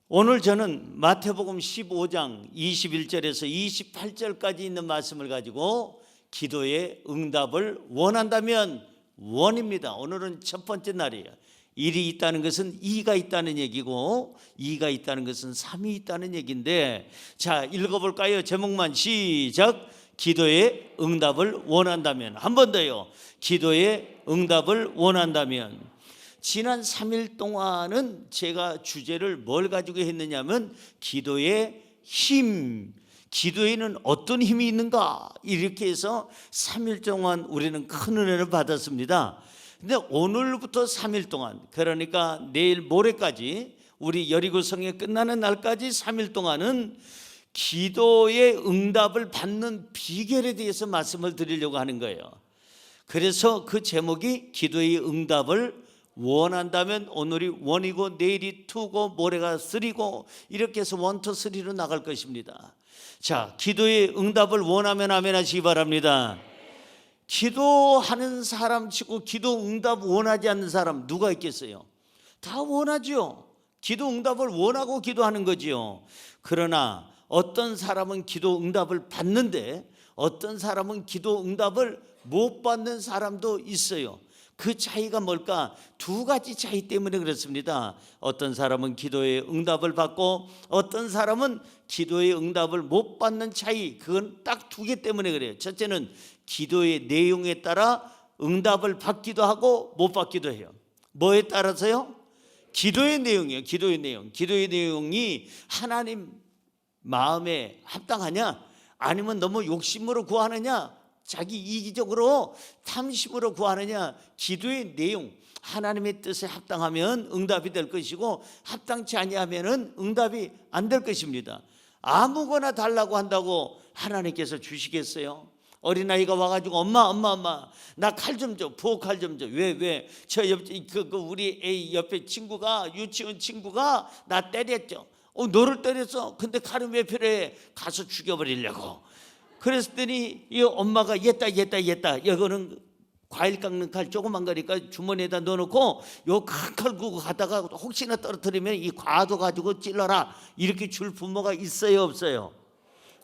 오늘 저는 마태복음 15장 21절에서 28절까지 있는 말씀을 가지고 기도의 응답을 원한다면 원입니다. 오늘은 첫 번째 날이에요. 1이 있다는 것은 2가 있다는 얘기고 2가 있다는 것은 3이 있다는 얘기인데, 자, 읽어볼까요? 제목만 시작. 기도의 응답을 원한다면. 한 번 더요. 기도의 응답을 원한다면. 지난 3일 동안은 제가 주제를 뭘 가지고 했느냐면 기도의 힘, 기도에는 어떤 힘이 있는가, 이렇게 해서 3일 동안 우리는 큰 은혜를 받았습니다. 근데 오늘부터 3일 동안, 그러니까 내일 모레까지, 우리 여리고성회 끝나는 날까지 3일 동안은 기도의 응답을 받는 비결에 대해서 말씀을 드리려고 하는 거예요. 그래서 그 제목이 기도의 응답을 원한다면, 오늘이 1이고 내일이 2고 모레가 3고 이렇게 해서 1, 2, 3로 나갈 것입니다. 자, 기도의 응답을 원하면 아멘 하시기 바랍니다. 기도하는 사람 치고 기도 응답 원하지 않는 사람 누가 있겠어요? 다 원하죠. 기도 응답을 원하고 기도하는 거지요. 그러나 어떤 사람은 기도 응답을 받는데 어떤 사람은 기도 응답을 못 받는 사람도 있어요. 그 차이가 뭘까? 두 가지 차이 때문에 그렇습니다. 어떤 사람은 기도의 응답을 받고 어떤 사람은 기도의 응답을 못 받는 차이, 그건 딱 두 개 때문에 그래요. 첫째는 기도의 내용에 따라 응답을 받기도 하고 못 받기도 해요. 뭐에 따라서요? 기도의 내용이에요. 기도의 내용. 기도의 내용이 하나님 마음에 합당하냐, 아니면 너무 욕심으로 구하느냐, 자기 이기적으로 탐심으로 구하느냐. 기도의 내용, 하나님의 뜻에 합당하면 응답이 될 것이고 합당치 아니하면 응답이 안 될 것입니다. 아무거나 달라고 한다고 하나님께서 주시겠어요? 어린아이가 와가지고 엄마 나 칼 좀 줘, 부엌칼 좀 줘. 왜? 저 옆 우리 애 옆에 친구가, 유치원 친구가 나 때렸죠. 너를 때렸어? 근데 칼은 왜 필요해? 가서 죽여버리려고. 그랬더니 이 엄마가 얘다 이거는 과일 깎는 칼 조그만 거니까 주머니에다 넣어놓고 요 큰 칼 구고 가다가 혹시나 떨어뜨리면 이 과도 가지고 찔러라, 이렇게 줄 부모가 있어요 없어요?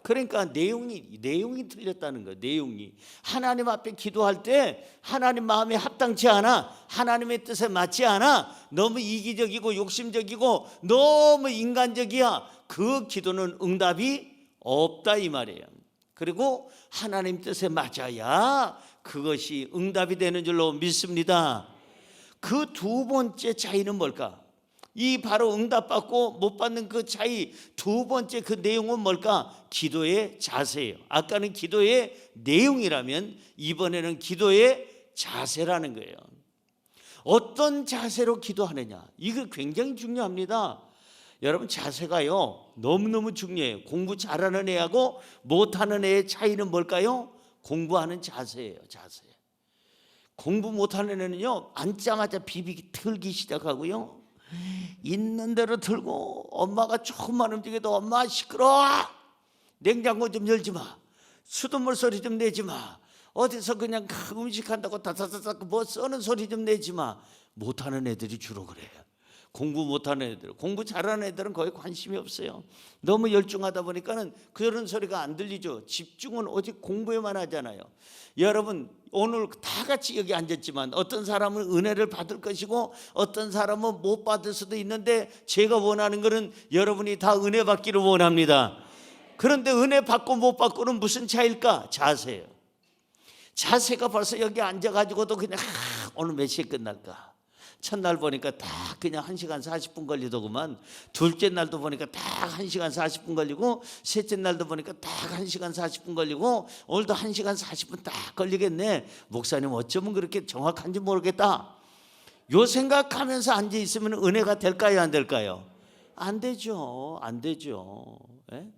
그러니까 내용이 틀렸다는 거예요. 내용이 하나님 앞에 기도할 때 하나님 마음에 합당치 않아, 하나님의 뜻에 맞지 않아, 너무 이기적이고 욕심적이고 너무 인간적이야, 그 기도는 응답이 없다 이 말이에요. 그리고 하나님 뜻에 맞아야 그것이 응답이 되는 줄로 믿습니다. 그 두 번째 차이는 뭘까? 이 바로 응답받고 못 받는 그 차이, 두 번째 그 내용은 뭘까? 기도의 자세예요. 아까는 기도의 내용이라면 이번에는 기도의 자세라는 거예요. 어떤 자세로 기도하느냐, 이거 굉장히 중요합니다. 여러분, 자세가요 너무너무 중요해요. 공부 잘하는 애하고 못하는 애의 차이는 뭘까요? 공부하는 자세예요. 자세. 공부 못하는 애는요 앉자마자 비비기 틀기 시작하고요, 있는 대로 틀고, 엄마가 조금만 움직여도 엄마 시끄러워, 냉장고 좀 열지 마, 수돗물 소리 좀 내지 마, 어디서 그냥 음식 한다고 다다다닥 뭐 써는 소리 좀 내지 마. 못하는 애들이 주로 그래요. 공부 못하는 애들. 공부 잘하는 애들은 거의 관심이 없어요. 너무 열중하다 보니까는 그런 소리가 안 들리죠. 집중은 오직 공부에만 하잖아요. 여러분, 오늘 다 같이 여기 앉았지만 어떤 사람은 은혜를 받을 것이고 어떤 사람은 못 받을 수도 있는데, 제가 원하는 것은 여러분이 다 은혜 받기를 원합니다. 그런데 은혜 받고 못 받고는 무슨 차이일까? 자세예요. 자세가 벌써 여기 앉아가지고도 그냥 오늘 몇 시에 끝날까? 첫날 보니까 딱 그냥 1시간 40분 걸리더구만. 둘째 날도 보니까 딱 1시간 40분 걸리고, 셋째 날도 보니까 딱 1시간 40분 걸리고, 오늘도 1시간 40분 딱 걸리겠네. 목사님 어쩌면 그렇게 정확한지 모르겠다, 요 생각하면서 앉아있으면 은혜가 될까요 안 될까요? 안 되죠. 예?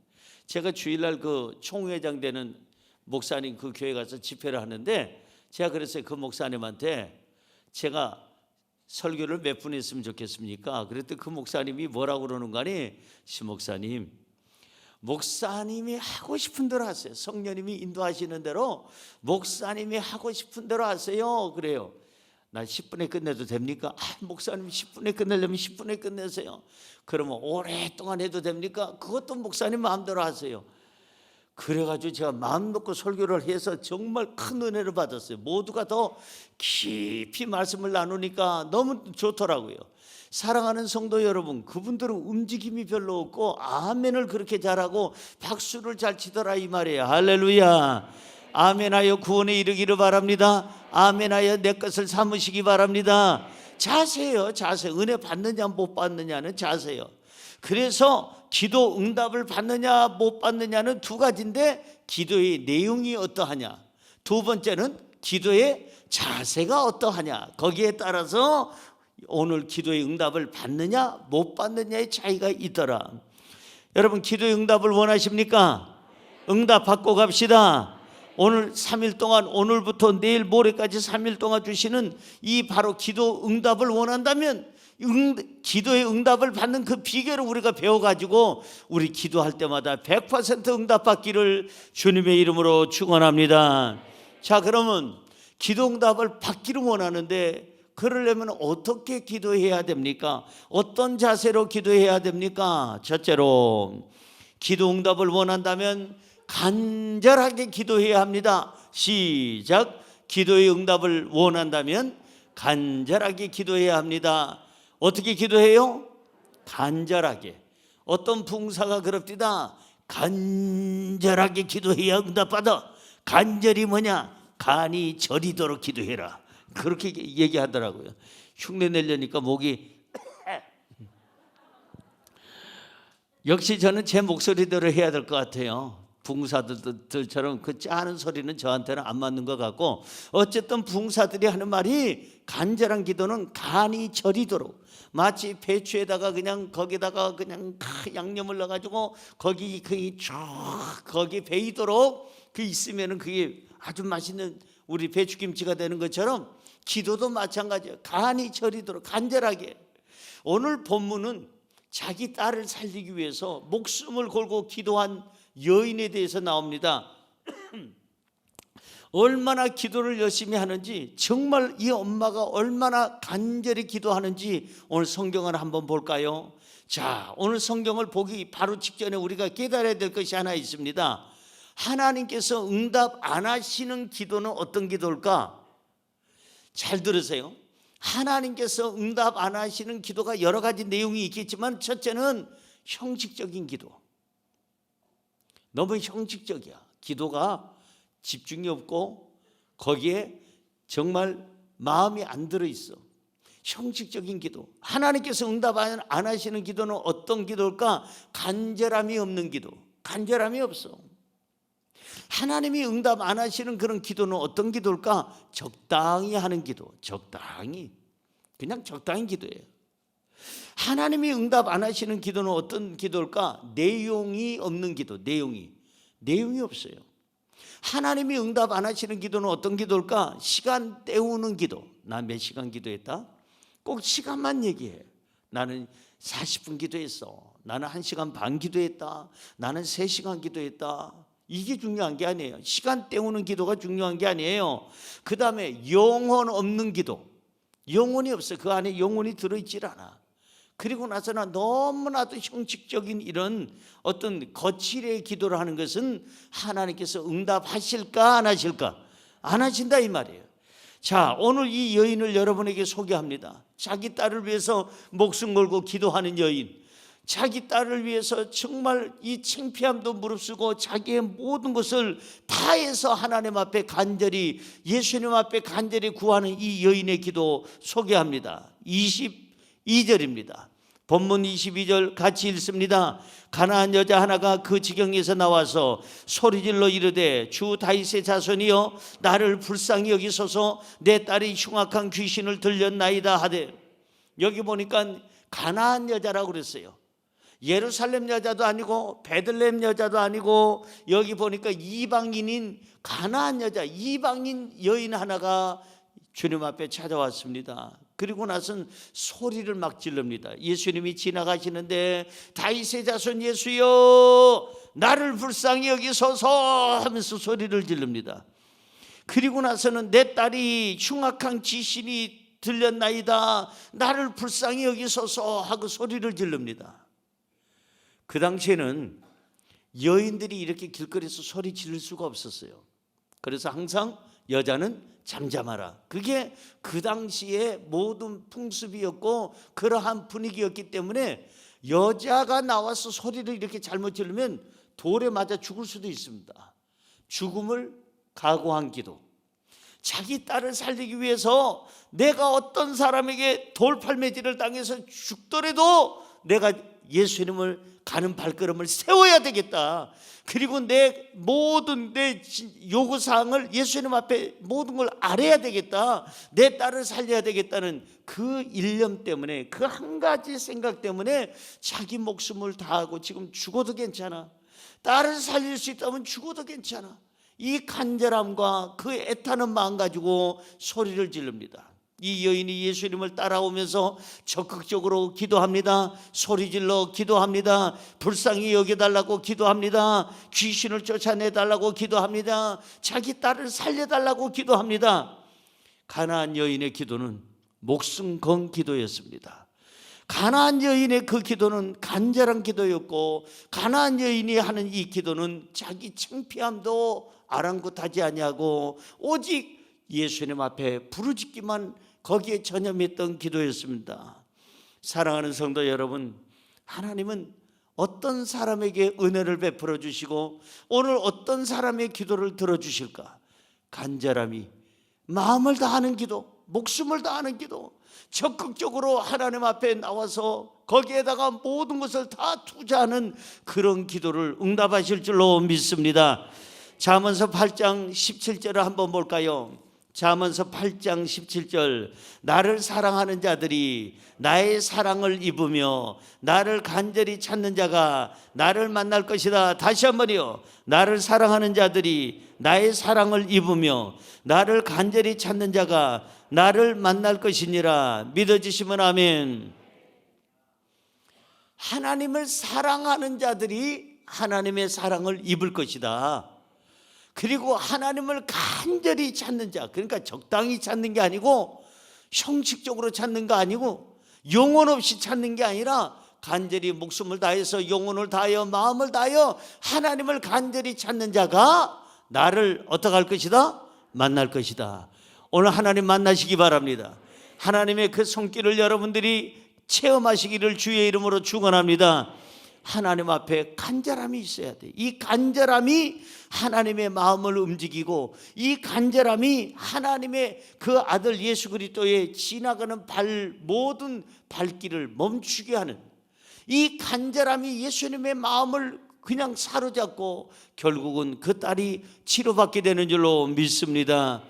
제가 주일날 그 총회장 되는 목사님 그 교회 가서 집회를 하는데, 제가 그랬어요. 그 목사님한테 제가 설교를 몇 분 했으면 좋겠습니까? 그랬더니 그 목사님이 뭐라고 그러는 거 아니? 목사님이 하고 싶은 대로 하세요. 성령님이 인도하시는 대로 목사님이 하고 싶은 대로 하세요. 그래요. 나 10분에 끝내도 됩니까? 목사님 10분에 끝내려면 10분에 끝내세요. 그러면 오랫동안 해도 됩니까? 그것도 목사님 마음대로 하세요. 그래가지고 제가 마음 놓고 설교를 해서 정말 큰 은혜를 받았어요. 모두가 더 깊이 말씀을 나누니까 너무 좋더라고요. 사랑하는 성도 여러분, 그분들은 움직임이 별로 없고 아멘을 그렇게 잘하고 박수를 잘 치더라 이 말이에요. 할렐루야. 아멘하여 구원에 이르기를 바랍니다. 아멘하여 내 것을 삼으시기 바랍니다. 자세요, 자세. 은혜 받느냐 못 받느냐는 자세요. 그래서 기도 응답을 받느냐 못 받느냐는 두 가지인데, 기도의 내용이 어떠하냐, 두 번째는 기도의 자세가 어떠하냐, 거기에 따라서 오늘 기도의 응답을 받느냐 못 받느냐의 차이가 있더라. 여러분, 기도의 응답을 원하십니까? 응답 받고 갑시다. 오늘 3일 동안, 오늘부터 내일 모레까지 3일 동안 주시는 이 바로 기도 응답을 원한다면 기도의 응답을 받는 그 비결을 우리가 배워가지고 우리 기도할 때마다 100% 응답받기를 주님의 이름으로 축원합니다. 자, 그러면 기도 응답을 받기를 원하는데 그러려면 어떻게 기도해야 됩니까? 어떤 자세로 기도해야 됩니까? 첫째로, 기도 응답을 원한다면 간절하게 기도해야 합니다. 시작. 기도의 응답을 원한다면 간절하게 기도해야 합니다. 어떻게 기도해요? 간절하게. 어떤 봉사가 그럽디다. 간절하게 기도해야 응답받아. 간절이 뭐냐? 간이 저리도록 기도해라. 그렇게 얘기하더라고요. 흉내 내려니까 목이 역시 저는 제 목소리대로 해야 될 것 같아요. 붕사들처럼 그 짜는 소리는 저한테는 안 맞는 것 같고, 어쨌든 붕사들이 하는 말이 간절한 기도는 간이 저리도록, 마치 배추에다가 그냥 거기다가 그냥 양념을 넣어가지고 거기 거기 베이도록 그 있으면은 그게 아주 맛있는 우리 배추김치가 되는 것처럼 기도도 마찬가지예요. 간이 저리도록 간절하게. 오늘 본문은 자기 딸을 살리기 위해서 목숨을 걸고 기도한 여인에 대해서 나옵니다. 얼마나 기도를 열심히 하는지, 정말 이 엄마가 얼마나 간절히 기도하는지 오늘 성경을 한번 볼까요? 자, 오늘 성경을 보기 바로 직전에 우리가 깨달아야 될 것이 하나 있습니다. 하나님께서 응답 안 하시는 기도는 어떤 기도일까? 잘 들으세요. 하나님께서 응답 안 하시는 기도가 여러 가지 내용이 있겠지만, 첫째는 형식적인 기도. 너무 형식적이야. 기도가 집중이 없고 거기에 정말 마음이 안 들어있어. 형식적인 기도. 하나님께서 응답 안 하시는 기도는 어떤 기도일까? 간절함이 없는 기도. 간절함이 없어. 하나님이 응답 안 하시는 그런 기도는 어떤 기도일까? 적당히 하는 기도. 적당히. 그냥 적당히 기도해요. 하나님이 응답 안 하시는 기도는 어떤 기도일까? 내용이 없는 기도. 내용이 없어요. 하나님이 응답 안 하시는 기도는 어떤 기도일까? 시간 때우는 기도. 나 몇 시간 기도했다? 꼭 시간만 얘기해. 나는 40분 기도했어. 나는 1시간 반 기도했다. 나는 3시간 기도했다. 이게 중요한 게 아니에요. 시간 때우는 기도가 중요한 게 아니에요. 그 다음에 영혼 없는 기도. 영혼이 없어. 그 안에 영혼이 들어있질 않아. 그리고 나서는 너무나도 형식적인 이런 어떤 거칠의 기도를 하는 것은 하나님께서 응답하실까 안 하실까? 안 하신다 이 말이에요. 자, 오늘 이 여인을 여러분에게 소개합니다. 자기 딸을 위해서 목숨 걸고 기도하는 여인. 자기 딸을 위해서 정말 이 창피함도 무릅쓰고 자기의 모든 것을 다해서 하나님 앞에 간절히, 예수님 앞에 간절히 구하는 이 여인의 기도 소개합니다. 22절입니다. 본문 22절 같이 읽습니다. 가나안 여자 하나가 그 지경에서 나와서 소리질러 이르되, 주 다윗의 자손이여 나를 불쌍히 여기소서, 내 딸이 흉악한 귀신을 들렸나이다 하되. 여기 보니까 가나안 여자라고 그랬어요. 예루살렘 여자도 아니고 베들레헴 여자도 아니고, 여기 보니까 이방인인 가나안 여자, 이방인 여인 하나가 주님 앞에 찾아왔습니다. 그리고 나선 소리를 막 질릅니다. 예수님이 지나가시는데 다윗의 자손 예수여 나를 불쌍히 여기소서 하면서 소리를 지릅니다. 그리고 나서는 내 딸이 흉악한 귀신이 들렸나이다. 나를 불쌍히 여기소서 하고 소리를 지릅니다. 그 당시에는 여인들이 이렇게 길거리에서 소리 지를 수가 없었어요. 그래서 항상 여자는 잠잠하라. 그게 그 당시의 모든 풍습이었고 그러한 분위기였기 때문에 여자가 나와서 소리를 이렇게 잘못 지르면 돌에 맞아 죽을 수도 있습니다. 죽음을 각오한 기도. 자기 딸을 살리기 위해서 내가 어떤 사람에게 돌팔매질을 당해서 죽더라도 내가 예수 이름을 가는 발걸음을 세워야 되겠다. 그리고 내 모든 내 요구사항을 예수 이름 앞에 모든 걸 아뢰야 되겠다. 내 딸을 살려야 되겠다는 그 일념 때문에, 그 한 가지 생각 때문에 자기 목숨을 다하고 지금 죽어도 괜찮아, 딸을 살릴 수 있다면 죽어도 괜찮아, 이 간절함과 그 애타는 마음 가지고 소리를 지릅니다. 이 여인이 예수 이름을 따라오면서 적극적으로 기도합니다. 소리질러 기도합니다. 불쌍히 여겨달라고 기도합니다. 귀신을 쫓아내달라고 기도합니다. 자기 딸을 살려달라고 기도합니다. 가나안 여인의 기도는 목숨 건 기도였습니다. 가나안 여인의 그 기도는 간절한 기도였고, 가나안 여인이 하는 이 기도는 자기 창피함도 아랑곳하지 아니하고 오직 예수님 앞에 부르짖기만 거기에 전념했던 기도였습니다. 사랑하는 성도 여러분, 하나님은 어떤 사람에게 은혜를 베풀어 주시고 오늘 어떤 사람의 기도를 들어주실까? 간절함이, 마음을 다하는 기도, 목숨을 다하는 기도, 적극적으로 하나님 앞에 나와서 거기에다가 모든 것을 다 투자하는 그런 기도를 응답하실 줄로 믿습니다. 잠언서 8장 17절을 한번 볼까요? 잠언서 8장 17절. 나를 사랑하는 자들이 나의 사랑을 입으며 나를 간절히 찾는 자가 나를 만날 것이다. 다시 한번요. 나를 사랑하는 자들이 나의 사랑을 입으며 나를 간절히 찾는 자가 나를 만날 것이니라. 믿어지시면 아멘. 하나님을 사랑하는 자들이 하나님의 사랑을 입을 것이다. 그리고 하나님을 간절히 찾는 자, 그러니까 적당히 찾는 게 아니고 형식적으로 찾는 거 아니고 영혼 없이 찾는 게 아니라 간절히 목숨을 다해서 영혼을 다하여 마음을 다하여 하나님을 간절히 찾는 자가 나를 어떻게 할 것이다? 만날 것이다. 오늘 하나님 만나시기 바랍니다. 하나님의 그 손길을 여러분들이 체험하시기를 주의 이름으로 축원합니다. 하나님 앞에 간절함이 있어야 돼. 이 간절함이 하나님의 마음을 움직이고, 이 간절함이 하나님의 그 아들 예수 그리스도의 지나가는 모든 발길을 멈추게 하는, 이 간절함이 예수님의 마음을 그냥 사로잡고 결국은 그 딸이 치료받게 되는 줄로 믿습니다.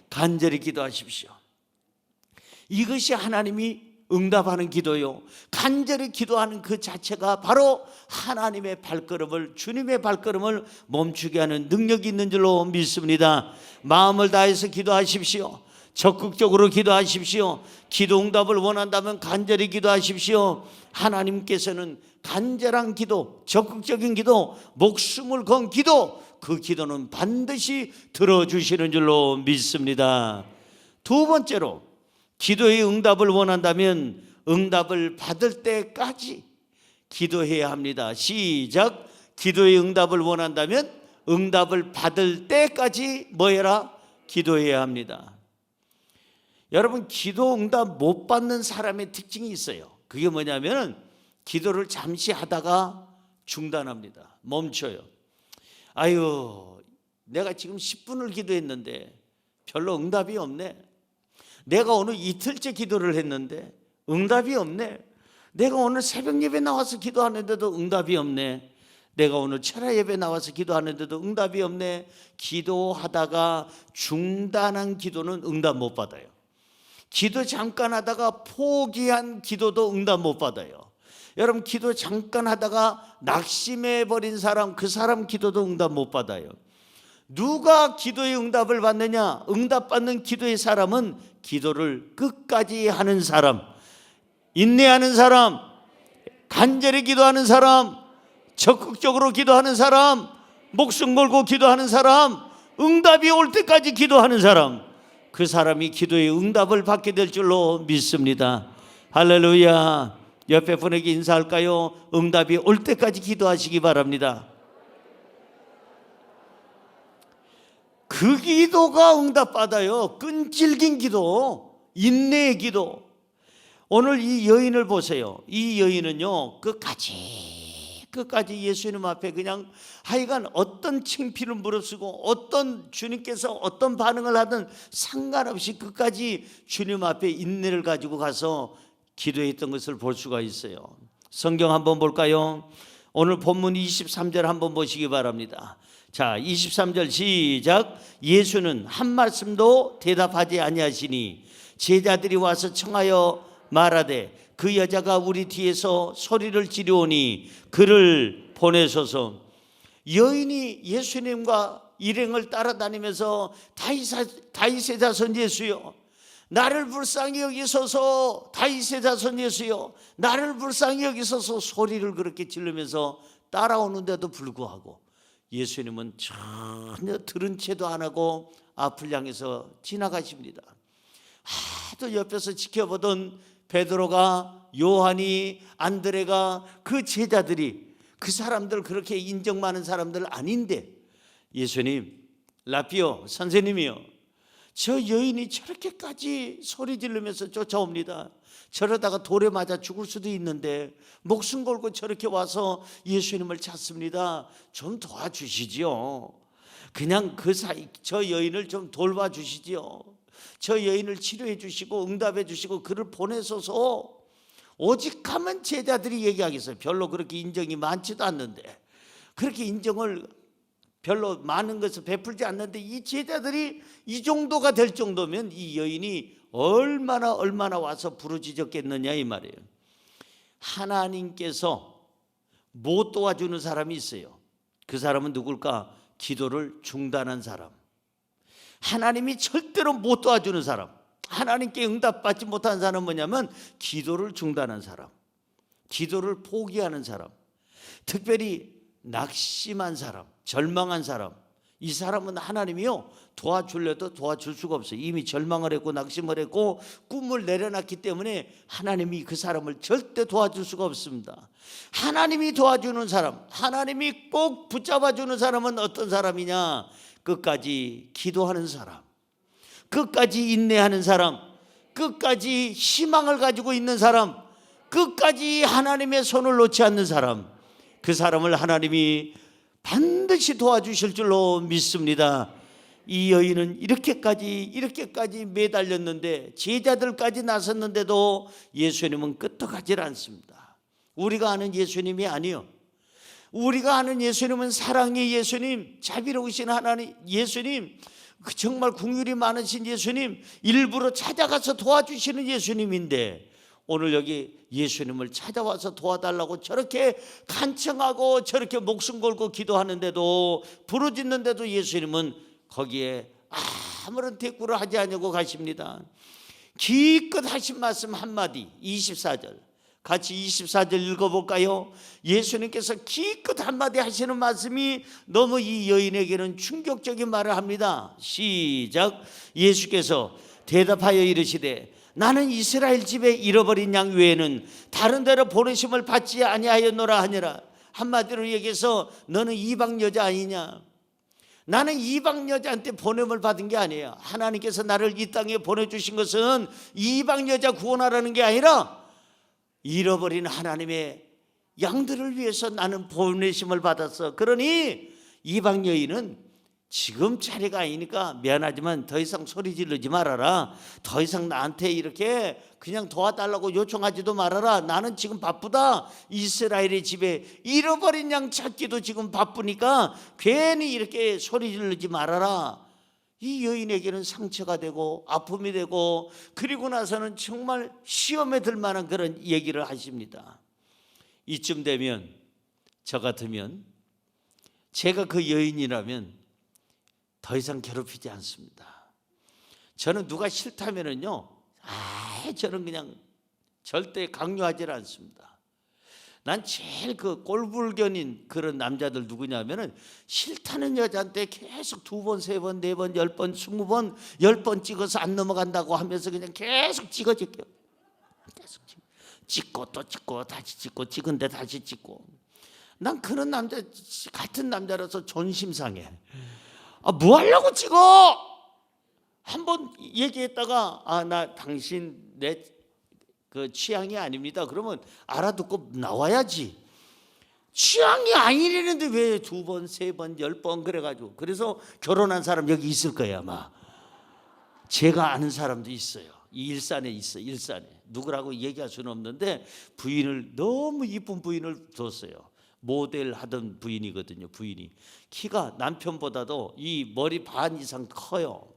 간절히 기도하십시오. 이것이 하나님이 응답하는 기도요, 간절히 기도하는 그 자체가 바로 하나님의 발걸음을, 주님의 발걸음을 멈추게 하는 능력이 있는 줄로 믿습니다. 마음을 다해서 기도하십시오. 적극적으로 기도하십시오. 기도 응답을 원한다면 간절히 기도하십시오. 하나님께서는 간절한 기도, 적극적인 기도, 목숨을 건 기도, 그 기도는 반드시 들어주시는 줄로 믿습니다. 두 번째로, 기도의 응답을 원한다면 응답을 받을 때까지 기도해야 합니다. 시작. 기도의 응답을 원한다면 응답을 받을 때까지 뭐 해라? 기도해야 합니다. 여러분, 기도 응답 못 받는 사람의 특징이 있어요. 그게 뭐냐면 기도를 잠시 하다가 중단합니다. 멈춰요. 아유, 내가 지금 10분을 기도했는데 별로 응답이 없네. 내가 오늘 이틀째 기도를 했는데 응답이 없네. 내가 오늘 새벽 예배 나와서 기도하는데도 응답이 없네. 내가 오늘 철야 예배 나와서 기도하는데도 응답이 없네. 기도하다가 중단한 기도는 응답 못 받아요. 기도 잠깐 하다가 포기한 기도도 응답 못 받아요. 여러분, 기도 잠깐 하다가 낙심해 버린 사람, 그 사람 기도도 응답 못 받아요. 누가 기도의 응답을 받느냐? 응답받는 기도의 사람은 기도를 끝까지 하는 사람, 인내하는 사람, 간절히 기도하는 사람, 적극적으로 기도하는 사람, 목숨 걸고 기도하는 사람, 응답이 올 때까지 기도하는 사람, 그 사람이 기도의 응답을 받게 될 줄로 믿습니다. 할렐루야. 옆에 분에게 인사할까요? 응답이 올 때까지 기도하시기 바랍니다. 그 기도가 응답받아요. 끈질긴 기도, 인내의 기도. 오늘 이 여인을 보세요. 이 여인은요, 끝까지 예수님 앞에 그냥 하여간 어떤 창피를 무릅쓰고 어떤 주님께서 어떤 반응을 하든 상관없이 끝까지 주님 앞에 인내를 가지고 가서 기도했던 것을 볼 수가 있어요. 성경 한번 볼까요? 오늘 본문 23절 한번 보시기 바랍니다. 자, 23절 시작. 예수는 한 말씀도 대답하지 아니하시니 제자들이 와서 청하여 말하되 그 여자가 우리 뒤에서 소리를 지르오니 그를 보내소서. 여인이 예수님과 일행을 따라다니면서 다윗의 자손 예수여, 나를 불쌍히 여기소서. 다윗의 자손 예수여, 나를 불쌍히 여기소서 소리를 그렇게 지르면서 따라오는데도 불구하고 예수님은 전혀 들은 채도 안 하고 앞을 향해서 지나가십니다. 하도 옆에서 지켜보던 베드로가, 요한이, 안드레가, 그 제자들이, 그 사람들 그렇게 인정 많은 사람들 아닌데 예수님, 라피오 선생님이요, 저 여인이 저렇게까지 소리 지르면서 쫓아옵니다. 저러다가 돌에 맞아 죽을 수도 있는데 목숨 걸고 저렇게 와서 예수님을 찾습니다. 좀 도와주시지요. 그냥 그 사이 저 여인을 좀 돌봐주시지요. 저 여인을 치료해 주시고 응답해 주시고 그를 보내소서. 오직 하면 제자들이 얘기하겠어요. 별로 그렇게 인정이 많지도 않는데, 그렇게 인정을 별로 많은 것을 베풀지 않는데 이 제자들이 이 정도가 될 정도면 이 여인이 얼마나 와서 부르짖었겠느냐 이 말이에요. 하나님께서 못 도와주는 사람이 있어요. 그 사람은 누굴까? 기도를 중단한 사람. 하나님이 절대로 못 도와주는 사람, 하나님께 응답받지 못한 사람은 뭐냐면 기도를 중단한 사람, 기도를 포기하는 사람, 특별히 낙심한 사람, 절망한 사람. 이 사람은 하나님이요 도와주려도 도와줄 수가 없어요. 이미 절망을 했고 낙심을 했고 꿈을 내려놨기 때문에 하나님이 그 사람을 절대 도와줄 수가 없습니다. 하나님이 도와주는 사람, 하나님이 꼭 붙잡아주는 사람은 어떤 사람이냐? 끝까지 기도하는 사람, 끝까지 인내하는 사람, 끝까지 희망을 가지고 있는 사람, 끝까지 하나님의 손을 놓지 않는 사람, 그 사람을 하나님이 반드시 도와주실 줄로 믿습니다. 이 여인은 이렇게까지 매달렸는데 제자들까지 나섰는데도 예수님은 끄떡하지 않습니다. 우리가 아는 예수님이 아니요, 우리가 아는 예수님은 사랑의 예수님, 자비로우신 하나님 예수님, 정말 긍휼이 많으신 예수님, 일부러 찾아가서 도와주시는 예수님인데 오늘 여기 예수님을 찾아와서 도와달라고 저렇게 간청하고 저렇게 목숨 걸고 기도하는데도, 부르짖는데도 예수님은 거기에 아무런 대꾸를 하지 않으고 가십니다. 기껏 하신 말씀 한마디, 24절 같이 24절 읽어볼까요? 예수님께서 기껏 한마디 하시는 말씀이 너무 이 여인에게는 충격적인 말을 합니다. 시작. 예수께서 대답하여 이르시되 나는 이스라엘 집에 잃어버린 양 외에는 다른 데로 보내심을 받지 아니하였노라 하니라. 한마디로 얘기해서 너는 이방 여자 아니냐? 나는 이방 여자한테 보냄을 받은 게 아니에요. 하나님께서 나를 이 땅에 보내주신 것은 이방 여자 구원하라는 게 아니라 잃어버린 하나님의 양들을 위해서 나는 보내심을 받았어. 그러니 이방 여인은 지금 차례가 아니니까 미안하지만 더 이상 소리 지르지 말아라. 더 이상 나한테 이렇게 그냥 도와달라고 요청하지도 말아라. 나는 지금 바쁘다. 이스라엘의 집에 잃어버린 양 찾기도 지금 바쁘니까 괜히 이렇게 소리 지르지 말아라. 이 여인에게는 상처가 되고 아픔이 되고, 그리고 나서는 정말 시험에 들 만한 그런 얘기를 하십니다. 이쯤 되면 저 같으면, 제가 그 여인이라면 더 이상 괴롭히지 않습니다. 저는 누가 싫다면은요, 저는 그냥 절대 강요하지 않습니다. 난 제일 그 꼴불견인 그런 남자들 누구냐면은 싫다는 여자한테 계속 2번, 3번, 4번, 10번, 20번, 10번 찍어서 안 넘어간다고 하면서 그냥 계속 찍어줄게요. 계속 찍고 또 찍고 다시 찍고 찍은데 다시 찍고. 난 그런 남자 같은 남자라서 존심 상해. 뭐 하려고 찍어? 한번 얘기했다가 나 당신 내 그 취향이 아닙니다. 그러면 알아듣고 나와야지. 취향이 아니라는데 왜 2번, 3번, 10번 그래가지고. 그래서 결혼한 사람 여기 있을 거예요 아마. 제가 아는 사람도 있어요. 이 일산에 있어요. 일산에. 누구라고 얘기할 수는 없는데 부인을, 너무 이쁜 부인을 뒀어요. 모델 하던 부인이거든요. 부인이 키가 남편보다도 이 머리 반 이상 커요.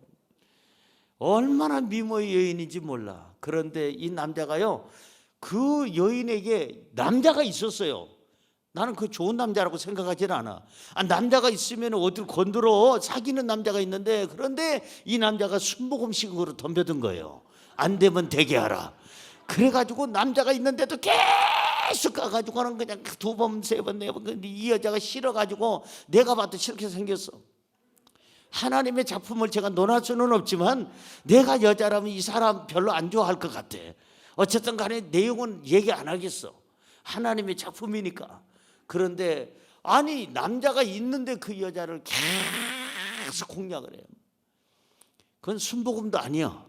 얼마나 미모의 여인인지 몰라. 그런데 이 남자가요, 그 여인에게 남자가 있었어요. 나는 그 좋은 남자라고 생각하지는 않아. 남자가 있으면 어딜 건드려. 사귀는 남자가 있는데, 그런데 이 남자가 순복음식으로 덤벼든 거예요. 안 되면 되게 하라. 그래가지고 남자가 있는데도 계속 가가지고는 그냥 2번, 3번, 4번. 근데 이 여자가 싫어가지고 내가 봐도 싫게 생겼어. 하나님의 작품을 제가 논할 수는 없지만 내가 여자라면 이 사람 별로 안 좋아할 것 같아. 어쨌든 간에 내용은 얘기 안 하겠어. 하나님의 작품이니까. 그런데 남자가 있는데 그 여자를 계속 공략을 해요. 그건 순복음도 아니야.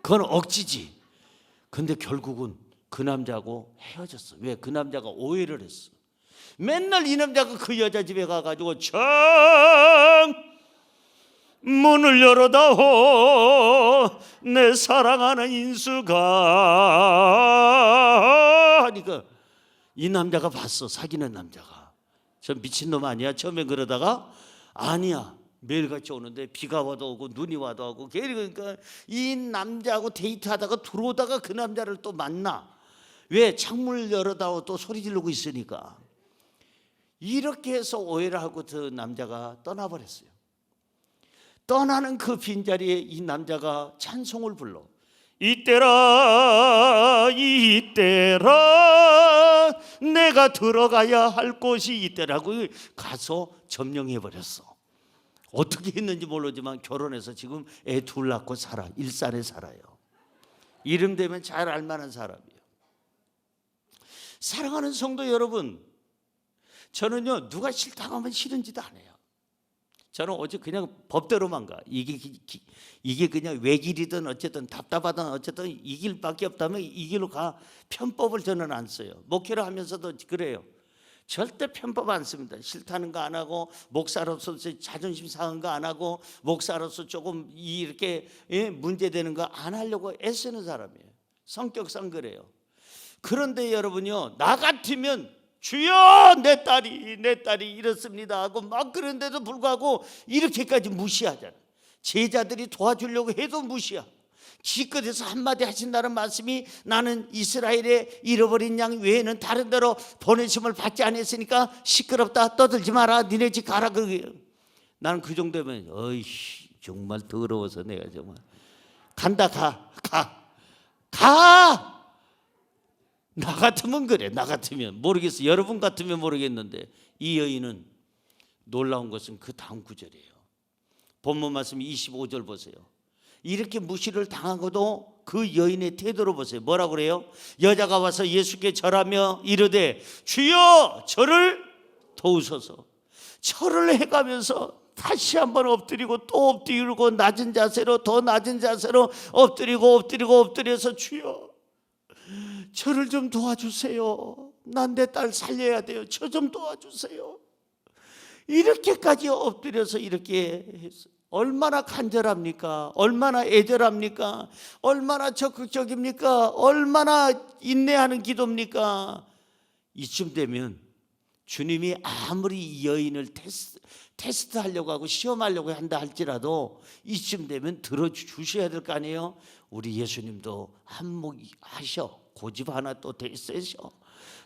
그건 억지지. 근데 결국은 그 남자하고 헤어졌어. 왜? 그 남자가 오해를 했어. 맨날 이 남자가 그 여자 집에 가가지고 문을 열어다오 내 사랑하는 인수가 하니까 이 남자가 봤어. 사귀는 남자가. 저 미친놈 아니야? 처음에 그러다가 아니야. 매일같이 오는데 비가 와도 오고 눈이 와도 오고. 그러니까 이 남자하고 데이트하다가 들어오다가 그 남자를 또 만나. 왜? 창문을 열어다오 또 소리 지르고 있으니까. 이렇게 해서 오해를 하고 그 남자가 떠나버렸어요. 떠나는 그 빈자리에 이 남자가 찬송을 불러. 이때라 이때라 내가 들어가야 할 곳이 이때라고 가서 점령해버렸어. 어떻게 했는지 모르지만 결혼해서 지금 애 2 낳고 살아. 일산에 살아요. 이름 되면 잘 알만한 사람이에요. 사랑하는 성도 여러분, 저는요 누가 싫다고 하면 싫은 짓 안 해요. 저는 오직 그냥 법대로만 가. 이게 그냥 외길이든 어쨌든 답답하든 어쨌든 이 길밖에 없다면 이 길로 가. 편법을 저는 안 써요. 목회를 하면서도 그래요. 절대 편법 안 씁니다. 싫다는 거 안 하고, 목사로서 자존심 상한 거 안 하고, 목사로서 조금 이렇게 문제되는 거 안 하려고 애쓰는 사람이에요. 성격상 그래요. 그런데 여러분요, 나 같으면 주여 내 딸이 이렇습니다 하고 막 그런데도 불구하고 이렇게까지 무시하잖아. 제자들이 도와주려고 해도 무시야. 기껏해서 한마디 하신다는 말씀이 나는 이스라엘의 잃어버린 양 외에는 다른 데로 보내심을 받지 않았으니까 시끄럽다, 떠들지 마라, 니네 집 가라. 그게 나는 그 정도면 어이씨 정말 더러워서 내가 정말 간다. 가. 나 같으면 그래. 나 같으면 모르겠어. 여러분 같으면 모르겠는데 이 여인은 놀라운 것은 그 다음 구절이에요. 본문 말씀 25절 보세요. 이렇게 무시를 당하고도 그 여인의 태도를 보세요. 뭐라고 그래요? 여자가 와서 예수께 절하며 이르되 주여 저를 도우소서. 절을 해가면서 다시 한번 엎드리고 또 엎드리고 낮은 자세로 더 낮은 자세로 엎드려서 주여 저를 좀 도와주세요. 난 내 딸 살려야 돼요. 저 좀 도와주세요. 이렇게까지 엎드려서 이렇게 했어요. 얼마나 간절합니까? 얼마나 애절합니까? 얼마나 적극적입니까? 얼마나 인내하는 기도입니까? 이쯤 되면 주님이 아무리 이 여인을 테스트하려고 하고 시험하려고 한다 할지라도 이쯤 되면 들어주셔야 될 거 아니에요? 우리 예수님도 한몫하셔. 고집 하나 또 세셔.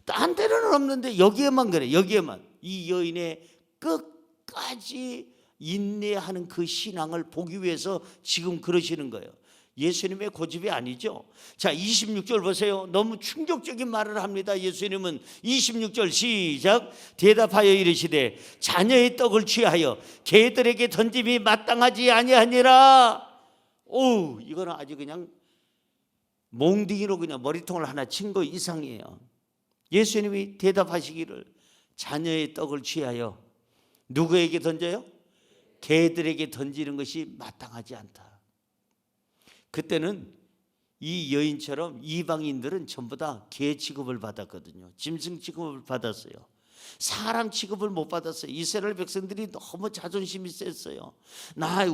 딴 데는 없는데 여기에만 그래. 여기에만 이 여인의 끝까지 인내하는 그 신앙을 보기 위해서 지금 그러시는 거예요. 예수님의 고집이 아니죠. 자, 26절 보세요. 너무 충격적인 말을 합니다. 예수님은 26절 시작. 대답하여 이르시되 자녀의 떡을 취하여 개들에게 던짐이 마땅하지 아니하니라. 오, 이거는 아주 그냥 몽둥이로 그냥 머리통을 하나 친 거 이상이에요. 예수님이 대답하시기를 자녀의 떡을 취하여 누구에게 던져요? 개들에게 던지는 것이 마땅하지 않다. 그때는 이 여인처럼 이방인들은 전부 다 개 취급을 받았거든요. 짐승 취급을 받았어요. 사람 취급을 못 받았어요. 이스라엘 백성들이 너무 자존심이 셌어요.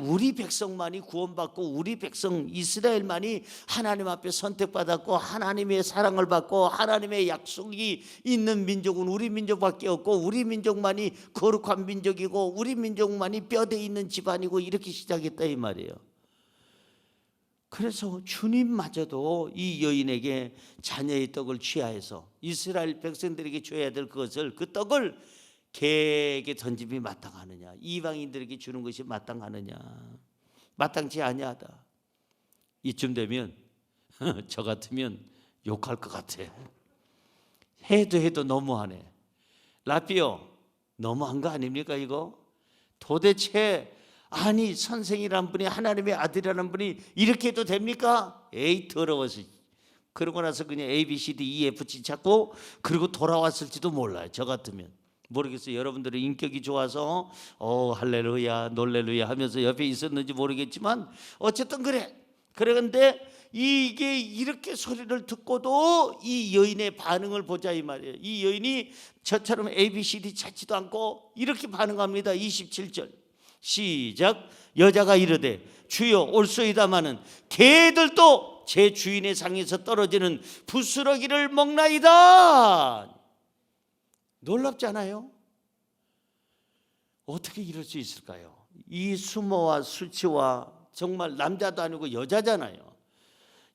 우리 백성만이 구원받고 우리 백성 이스라엘만이 하나님 앞에 선택받았고 하나님의 사랑을 받고 하나님의 약속이 있는 민족은 우리 민족밖에 없고 우리 민족만이 거룩한 민족이고 우리 민족만이 뼈대 있는 집안이고 이렇게 시작했다 이 말이에요. 그래서 주님마저도 이 여인에게 자녀의 떡을 취하해서 이스라엘 백성들에게 줘야 될 것을 그 떡을 개에게 던짐이 마땅하느냐, 이방인들에게 주는 것이 마땅하느냐, 마땅치 아니하다. 이쯤 되면 저 같으면 욕할 것 같아. 해도 너무하네. 라피오 너무한 거 아닙니까 이거? 도대체 아니 선생이라는 분이 하나님의 아들이라는 분이 이렇게 해도 됩니까? 에이 더러워서. 그러고 나서 그냥 A, B, C, D, E, F, G 찾고 그리고 돌아왔을지도 몰라요. 저 같으면. 모르겠어요. 여러분들의 인격이 좋아서 할렐루야 놀렐루야 하면서 옆에 있었는지 모르겠지만 어쨌든 그래. 그런데 이게 이렇게 소리를 듣고도 이 여인의 반응을 보자 이 말이에요. 이 여인이 저처럼 A, B, C, D 찾지도 않고 이렇게 반응합니다. 27절 시작. 여자가 이르되 주여 올소이다마는 개들도 제 주인의 상에서 떨어지는 부스러기를 먹나이다. 놀랍지 않아요? 어떻게 이럴 수 있을까요? 이 수모와 수치와 정말 남자도 아니고 여자잖아요.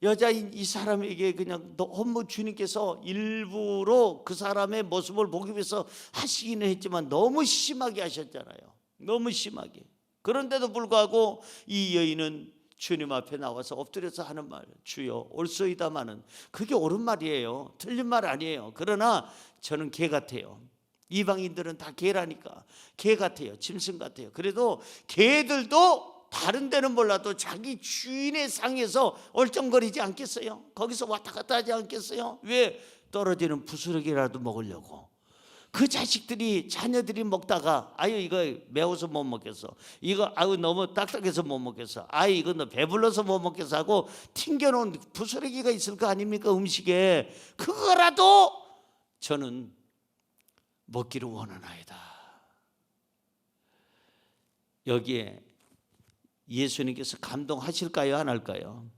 여자인 이 사람에게 그냥 너무 주님께서 일부러 그 사람의 모습을 보기 위해서 하시기는 했지만 너무 심하게 하셨잖아요. 너무 심하게. 그런데도 불구하고 이 여인은 주님 앞에 나와서 엎드려서 하는 말, 주여 올소이다마는, 그게 옳은 말이에요. 틀린 말 아니에요. 그러나 저는 개 같아요. 이방인들은 다 개라니까. 개 같아요. 짐승 같아요. 그래도 개들도 다른 데는 몰라도 자기 주인의 상에서 얼쩡거리지 않겠어요? 거기서 왔다 갔다 하지 않겠어요? 왜? 떨어지는 부스러기라도 먹으려고. 그 자식들이 자녀들이 먹다가 아유 이거 매워서 못 먹겠어, 이거 아유 너무 딱딱해서 못 먹겠어, 아유 이거 너 배불러서 못 먹겠어 하고 튕겨놓은 부스러기가 있을 거 아닙니까? 음식에. 그거라도 저는 먹기를 원하나이다. 여기에 예수님께서 감동하실까요? 안 할까요?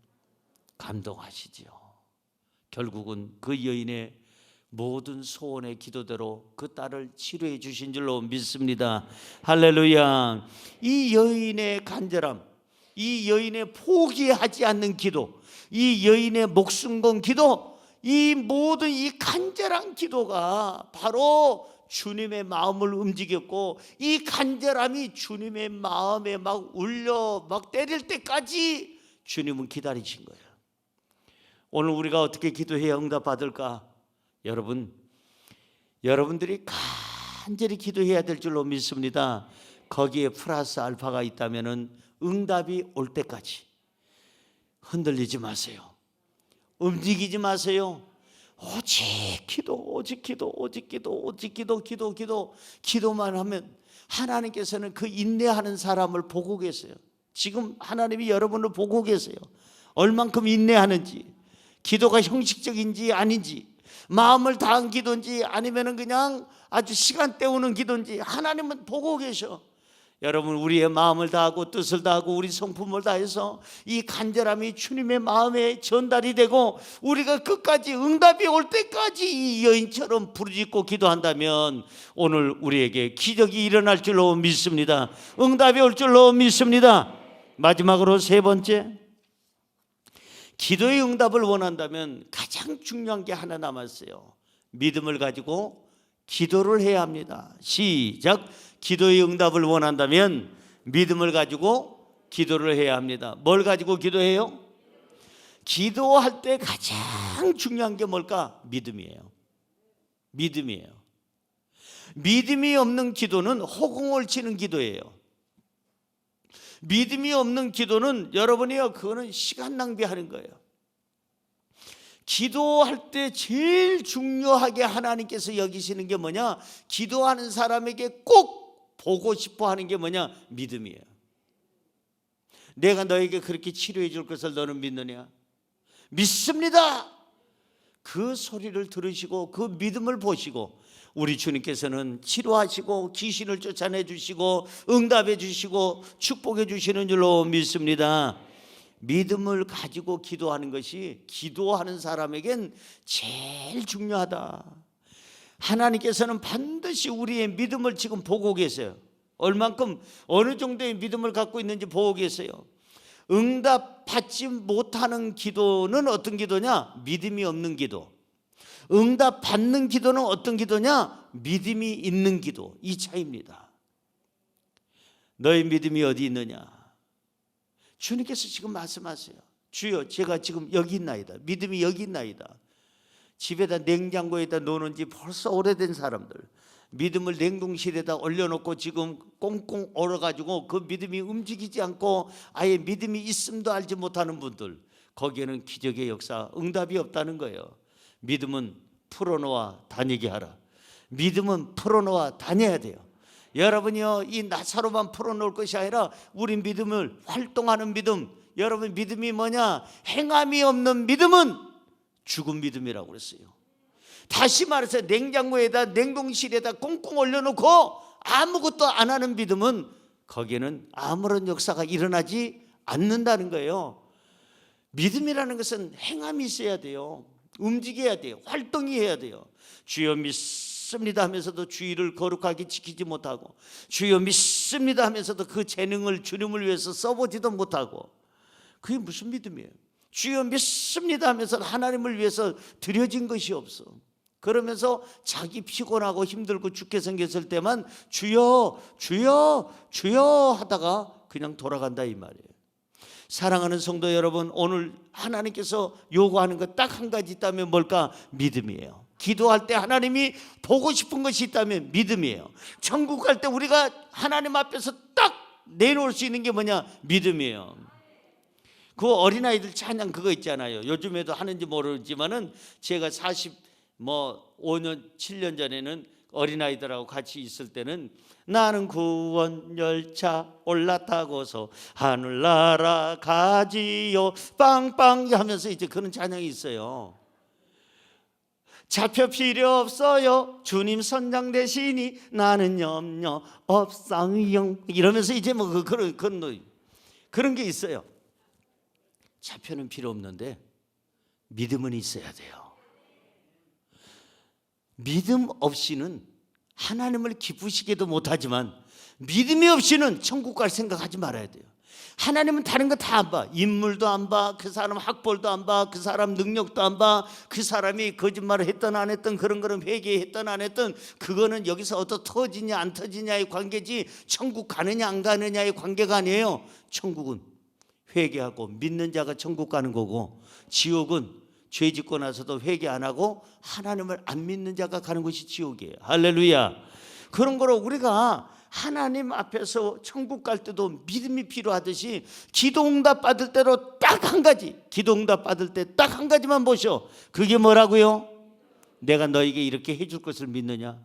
감동하시지요. 결국은 그 여인의 모든 소원의 기도대로 그 딸을 치료해 주신 줄로 믿습니다. 할렐루야. 이 여인의 간절함, 이 여인의 포기하지 않는 기도, 이 여인의 목숨 건 기도, 이 모든 이 간절한 기도가 바로 주님의 마음을 움직였고, 이 간절함이 주님의 마음에 막 울려 막 때릴 때까지 주님은 기다리신 거예요. 오늘 우리가 어떻게 기도해야 응답 받을까? 여러분들이 간절히 기도해야 될 줄로 믿습니다. 거기에 플러스 알파가 있다면 응답이 올 때까지 흔들리지 마세요. 움직이지 마세요. 오직 기도, 오직 기도, 오직 기도, 오직 기도, 기도만 하면 하나님께서는 그 인내하는 사람을 보고 계세요. 지금 하나님이 여러분을 보고 계세요. 얼만큼 인내하는지, 기도가 형식적인지 아닌지, 마음을 다한 기도인지 아니면 그냥 아주 시간 때우는 기도인지 하나님은 보고 계셔. 여러분, 우리의 마음을 다하고 뜻을 다하고 우리 성품을 다해서 이 간절함이 주님의 마음에 전달이 되고 우리가 끝까지 응답이 올 때까지 이 여인처럼 부르짖고 기도한다면 오늘 우리에게 기적이 일어날 줄로 믿습니다. 응답이 올 줄로 믿습니다. 마지막으로 세 번째, 기도의 응답을 원한다면 가장 중요한 게 하나 남았어요. 믿음을 가지고 기도를 해야 합니다. 시작. 기도의 응답을 원한다면 믿음을 가지고 기도를 해야 합니다. 뭘 가지고 기도해요? 기도할 때 가장 중요한 게 뭘까? 믿음이에요. 믿음이에요. 믿음이 없는 기도는 허공을 치는 기도예요. 믿음이 없는 기도는 여러분이요, 그거는 시간 낭비하는 거예요. 기도할 때 제일 중요하게 하나님께서 여기시는 게 뭐냐? 기도하는 사람에게 꼭 보고 싶어 하는 게 뭐냐? 믿음이에요. 내가 너에게 그렇게 치료해 줄 것을 너는 믿느냐? 믿습니다. 그 소리를 들으시고 그 믿음을 보시고 우리 주님께서는 치료하시고 귀신을 쫓아내 주시고 응답해 주시고 축복해 주시는 줄로 믿습니다. 믿음을 가지고 기도하는 것이 기도하는 사람에겐 제일 중요하다. 하나님께서는 반드시 우리의 믿음을 지금 보고 계세요. 얼만큼 어느 정도의 믿음을 갖고 있는지 보고 계세요. 응답 받지 못하는 기도는 어떤 기도냐? 믿음이 없는 기도. 응답 받는 기도는 어떤 기도냐? 믿음이 있는 기도. 이 차이입니다. 너의 믿음이 어디 있느냐? 주님께서 지금 말씀하세요. 주여, 제가 지금 여기 있나이다. 믿음이 여기 있나이다. 집에다 냉장고에다 놓는 지 벌써 오래된 사람들, 믿음을 냉동실에다 올려놓고 지금 꽁꽁 얼어가지고 그 믿음이 움직이지 않고 아예 믿음이 있음도 알지 못하는 분들, 거기에는 기적의 역사, 응답이 없다는 거예요. 믿음은 풀어놓아 다니게 하라. 믿음은 풀어놓아 다녀야 돼요. 여러분이요, 이 나사로만 풀어놓을 것이 아니라 우리 믿음을 활동하는 믿음. 여러분 믿음이 뭐냐? 행함이 없는 믿음은 죽은 믿음이라고 그랬어요. 다시 말해서 냉장고에다 냉동실에다 꽁꽁 올려놓고 아무것도 안 하는 믿음은 거기에는 아무런 역사가 일어나지 않는다는 거예요. 믿음이라는 것은 행함이 있어야 돼요. 움직여야 돼요. 활동이 해야 돼요. 주여 믿습니다 하면서도 주의를 거룩하게 지키지 못하고, 주여 믿습니다 하면서도 그 재능을 주님을 위해서 써보지도 못하고, 그게 무슨 믿음이에요? 주여 믿습니다 하면서 하나님을 위해서 드려진 것이 없어. 그러면서 자기 피곤하고 힘들고 죽게 생겼을 때만 주여 주여 주여 하다가 그냥 돌아간다 이 말이에요. 사랑하는 성도 여러분, 오늘 하나님께서 요구하는 것 딱 한 가지 있다면 뭘까? 믿음이에요. 기도할 때 하나님이 보고 싶은 것이 있다면 믿음이에요. 천국 갈 때 우리가 하나님 앞에서 딱 내놓을 수 있는 게 뭐냐? 믿음이에요. 그 어린아이들 찬양 그거 있잖아요. 요즘에도 하는지 모르지만은 제가 5년 7년 전에는 어린아이들하고 같이 있을 때는 나는 구원 열차 올라타고서 하늘나라 가지요 빵빵 하면서 이제 그런 찬양이 있어요. 잡혀 필요 없어요. 주님 선장 되시니 나는 염려 없어요. 이러면서 이제 뭐 그런 게 있어요. 잡혀는 필요 없는데 믿음은 있어야 돼요. 믿음 없이는 하나님을 기쁘시게도 못하지만 믿음이 없이는 천국 갈 생각하지 말아야 돼요. 하나님은 다른 거 다 안 봐. 인물도 안 봐. 그 사람 학벌도 안 봐. 그 사람 능력도 안 봐. 그 사람이 거짓말을 했던 안 했던 그런 거는 회개했던 안 했던 그거는 여기서 어떻게 터지냐 안 터지냐의 관계지 천국 가느냐 안 가느냐의 관계가 아니에요. 천국은 회개하고 믿는 자가 천국 가는 거고, 지옥은 죄 짓고 나서도 회개 안 하고 하나님을 안 믿는 자가 가는 것이 지옥이에요. 할렐루야. 그런 거로 우리가 하나님 앞에서 천국 갈 때도 믿음이 필요하듯이 기도응답 받을 때로 딱 한 가지, 기도응답 받을 때 딱 한 가지만 보셔. 그게 뭐라고요? 내가 너에게 이렇게 해줄 것을 믿느냐?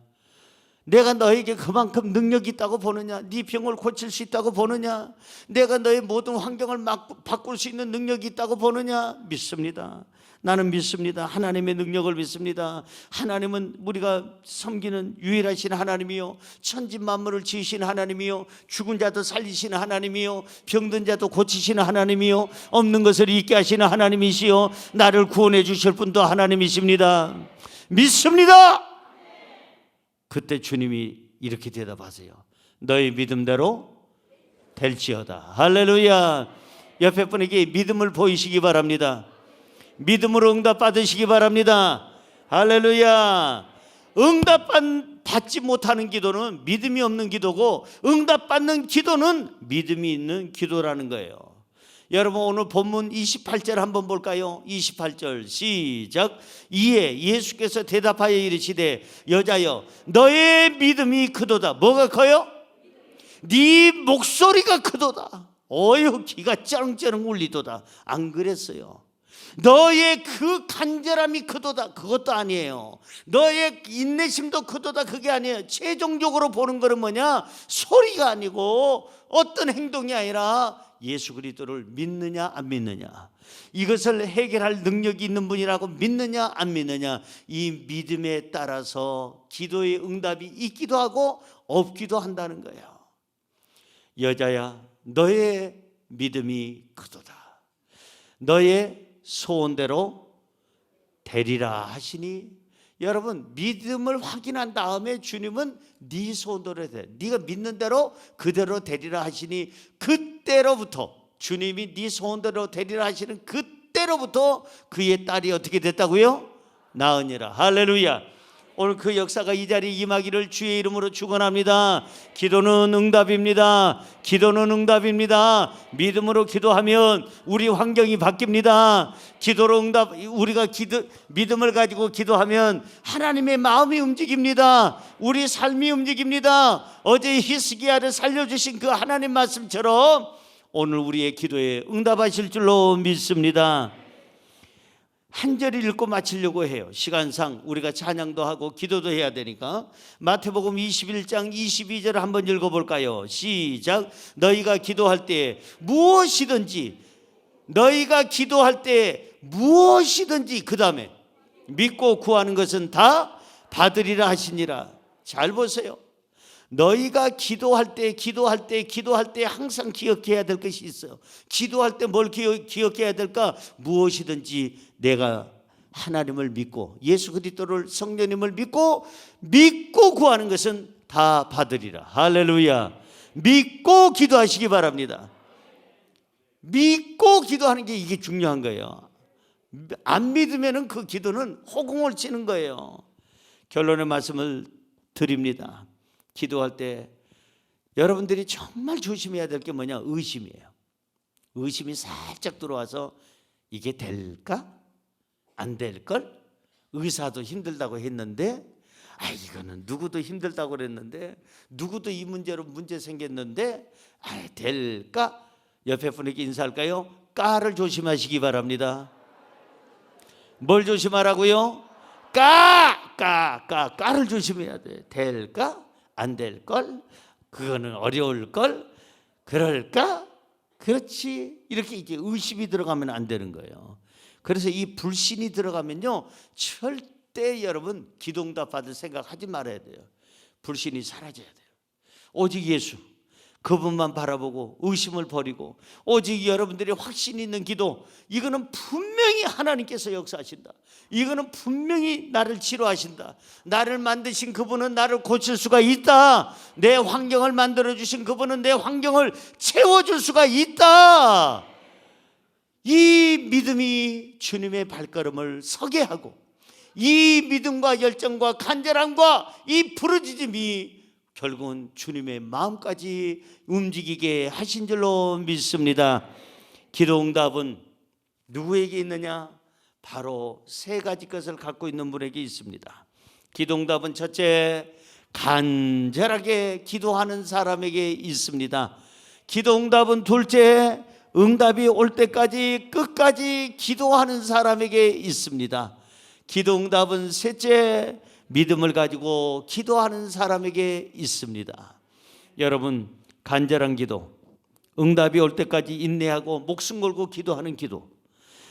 내가 너에게 그만큼 능력이 있다고 보느냐? 네 병을 고칠 수 있다고 보느냐? 내가 너의 모든 환경을 바꿀 수 있는 능력이 있다고 보느냐? 믿습니다. 나는 믿습니다. 하나님의 능력을 믿습니다. 하나님은 우리가 섬기는 유일하신 하나님이요, 천지 만물을 지으신 하나님이요, 죽은 자도 살리시는 하나님이요, 병든 자도 고치시는 하나님이요, 없는 것을 있게 하시는 하나님이시요, 나를 구원해 주실 분도 하나님이십니다. 믿습니다. 그때 주님이 이렇게 대답하세요. 너의 믿음대로 될지어다. 할렐루야. 옆에 분에게 믿음을 보이시기 바랍니다. 믿음으로 응답 받으시기 바랍니다. 할렐루야. 응답 받지 못하는 기도는 믿음이 없는 기도고, 응답 받는 기도는 믿음이 있는 기도라는 거예요. 여러분 오늘 본문 28절 한번 볼까요? 28절 시작. 이에 예수께서 대답하여 이르시되 여자여 너의 믿음이 크도다. 뭐가 커요? 네 목소리가 크도다. 어휴 귀가 쩌렁쩌렁 울리도다. 안 그랬어요. 너의 그 간절함이 크도다. 그것도 아니에요. 너의 인내심도 크도다. 그게 아니에요. 최종적으로 보는 거는 뭐냐? 소리가 아니고 어떤 행동이 아니라 예수 그리스도를 믿느냐 안 믿느냐, 이것을 해결할 능력이 있는 분이라고 믿느냐 안 믿느냐, 이 믿음에 따라서 기도의 응답이 있기도 하고 없기도 한다는 거예요. 여자야 너의 믿음이 크도다. 너의 소원대로 되리라 하시니, 여러분 믿음을 확인한 다음에 주님은 네 소원대로 돼. 네가 믿는 대로 그대로 되리라 하시니, 그때로부터 주님이 네 소원대로 되리라 하시는 그때로부터 그의 딸이 어떻게 됐다고요? 나으니라. 할렐루야. 오늘 그 역사가 이 자리에 임하기를 주의 이름으로 축원합니다. 기도는 응답입니다. 기도는 응답입니다. 믿음으로 기도하면 우리 환경이 바뀝니다. 기도로 응답, 우리가 믿음을 가지고 기도하면 하나님의 마음이 움직입니다. 우리 삶이 움직입니다. 어제 히스기야를 살려주신 그 하나님 말씀처럼 오늘 우리의 기도에 응답하실 줄로 믿습니다. 한 절 읽고 마치려고 해요. 시간상 우리가 찬양도 하고 기도도 해야 되니까 마태복음 21장 22절 한번 읽어볼까요? 시작. 너희가 기도할 때 무엇이든지, 너희가 기도할 때 무엇이든지, 그 다음에 믿고 구하는 것은 다 받으리라 하시니라. 잘 보세요. 너희가 기도할 때 항상 기억해야 될 것이 있어요. 기도할 때 뭘 기억해야 될까? 무엇이든지 내가 하나님을 믿고 예수 그리스도를, 성령님을 믿고 구하는 것은 다 받으리라. 할렐루야. 믿고 기도하시기 바랍니다. 믿고 기도하는 게 이게 중요한 거예요. 안 믿으면 그 기도는 허공을 치는 거예요. 결론의 말씀을 드립니다. 기도할 때 여러분들이 정말 조심해야 될 게 뭐냐? 의심이에요. 의심이 살짝 들어와서 이게 될까? 안 될걸? 의사도 힘들다고 했는데, 이거는 누구도 힘들다고 그랬는데, 누구도 이 문제로 문제 생겼는데, 될까? 옆에 분에게 인사할까요? 까를 조심하시기 바랍니다. 뭘 조심하라고요? 까를 조심해야 돼. 될까? 안 될걸? 그거는 어려울걸? 그럴까? 그렇지. 이렇게 이제 의심이 들어가면 안 되는 거예요. 그래서 이 불신이 들어가면요, 절대 여러분 기도응답 받을 생각하지 말아야 돼요. 불신이 사라져야 돼요. 오직 예수, 그분만 바라보고 의심을 버리고 오직 여러분들이 확신 있는 기도, 이거는 분명히 하나님께서 역사하신다. 이거는 분명히 나를 치료하신다. 나를 만드신 그분은 나를 고칠 수가 있다. 내 환경을 만들어주신 그분은 내 환경을 채워줄 수가 있다. 이 믿음이 주님의 발걸음을 서게 하고, 이 믿음과 열정과 간절함과 이 부르짖음이 결국은 주님의 마음까지 움직이게 하신 줄로 믿습니다. 기도응답은 누구에게 있느냐? 바로 세 가지 것을 갖고 있는 분에게 있습니다. 기도응답은 첫째, 간절하게 기도하는 사람에게 있습니다. 기도응답은 둘째, 응답이 올 때까지 끝까지 기도하는 사람에게 있습니다. 기도응답은 셋째, 믿음을 가지고 기도하는 사람에게 있습니다. 여러분, 간절한 기도, 응답이 올 때까지 인내하고 목숨 걸고 기도하는 기도,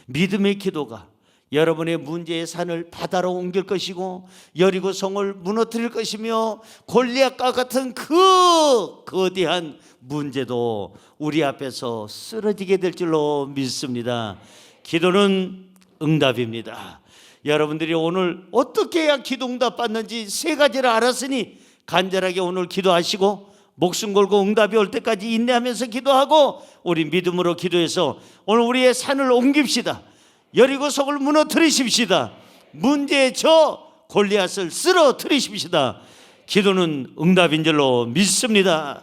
믿음의 기도가 여러분의 문제의 산을 바다로 옮길 것이고 여리고 성을 무너뜨릴 것이며 골리앗과 같은 그 거대한 문제도 우리 앞에서 쓰러지게 될 줄로 믿습니다. 기도는 응답입니다. 여러분들이 오늘 어떻게 해야 기도응답 받는지 세 가지를 알았으니 간절하게 오늘 기도하시고 목숨 걸고 응답이 올 때까지 인내하면서 기도하고 우리 믿음으로 기도해서 오늘 우리의 산을 옮깁시다. 여리고 성을 무너뜨리십시다. 문제의 저 골리앗을 쓰러뜨리십시다. 기도는 응답인 줄로 믿습니다.